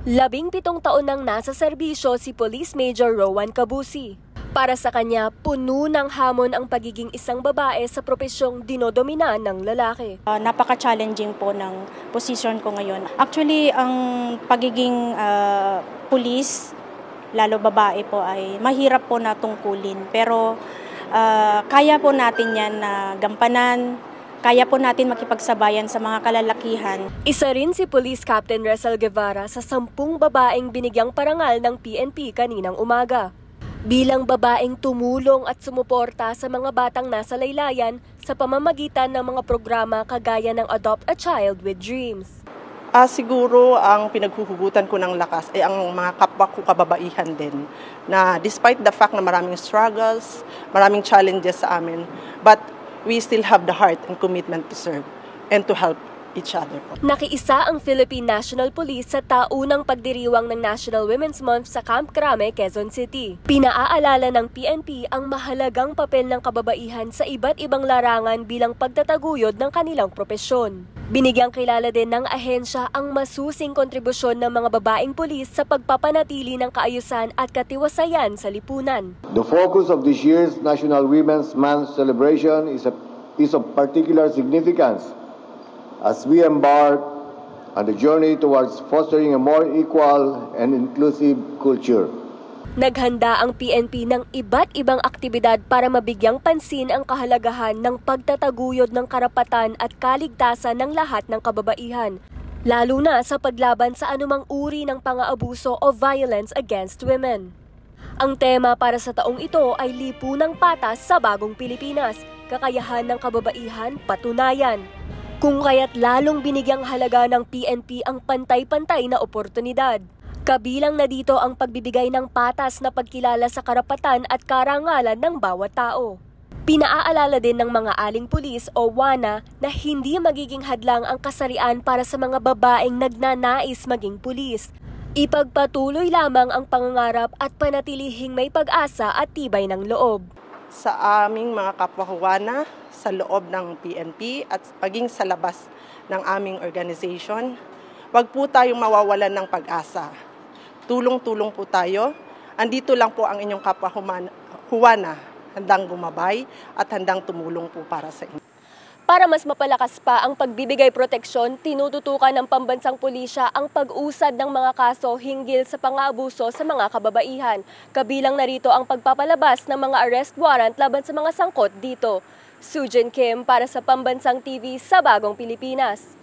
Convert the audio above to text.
17 taon nang nasa serbisyo si Police Major Rowan Cabusi. Para sa kanya, puno ng hamon ang pagiging isang babae sa propesyong dinodomina ng lalaki. Napaka-challenging po ng position ko ngayon. Actually, ang pagiging police, lalo babae po, ay mahirap po na tungkulin. Pero kaya po natin yan na gampanan. Kaya po natin makipagsabayan sa mga kalalakihan. Isa rin si Police Captain Resel Guevara sa 10 babaeng binigyang parangal ng PNP kaninang umaga. Bilang babaeng tumulong at sumuporta sa mga batang nasa laylayan sa pamamagitan ng mga programa kagaya ng Adopt a Child with Dreams. Siguro ang pinaghuhugutan ko ng lakas ay ang mga kapwa ko kababaihan din. Na despite the fact na maraming struggles, maraming challenges sa amin, but we still have the heart and commitment to serve and to help each other. Nakiisa ang Philippine National Police sa taunang pagdiriwang ng National Women's Month sa Camp Crame, Quezon City. Pinaaalala ng PNP ang mahalagang papel ng kababaihan sa iba't ibang larangan bilang pagtataguyod ng kanilang propesyon. Binigyang kilala din ng ahensya ang masusing kontribusyon ng mga babaeng pulis sa pagpapanatili ng kaayusan at katiwasayan sa lipunan. The focus of this year's National Women's Month celebration is of particular significance as we embark on the journey towards fostering a more equal and inclusive culture. Naghanda ang PNP ng iba't ibang aktibidad para mabigyang pansin ang kahalagahan ng pagtataguyod ng karapatan at kaligtasan ng lahat ng kababaihan, lalo na sa paglaban sa anumang uri ng pang-aabuso o violence against women. Ang tema para sa taong ito ay Lipunang Patas sa Bagong Pilipinas, kakayahan ng kababaihan patunayan. Kung kaya't lalong binigyang halaga ng PNP ang pantay-pantay na oportunidad. Kabilang na dito ang pagbibigay ng patas na pagkilala sa karapatan at karangalan ng bawat tao. Pinaaalala din ng mga aling pulis o WANA na hindi magiging hadlang ang kasarian para sa mga babaeng nagnanais maging pulis. Ipagpatuloy lamang ang pangangarap at panatilihing may pag-asa at tibay ng loob. Sa aming mga kapwa WANA, sa loob ng PNP at maging sa labas ng aming organization, wag po tayong mawawalan ng pag-asa. Tulong-tulong po tayo. Andito lang po ang inyong kapwa WANA, handang gumabay at handang tumulong po para sa inyo. Para mas mapalakas pa ang pagbibigay proteksyon, tinututukan ng pambansang pulisya ang pag-usad ng mga kaso hinggil sa pang-aabuso sa mga kababaihan. Kabilang na rito ang pagpapalabas ng mga arrest warrant laban sa mga sangkot dito. Sujin Kim para sa Pambansang TV sa Bagong Pilipinas.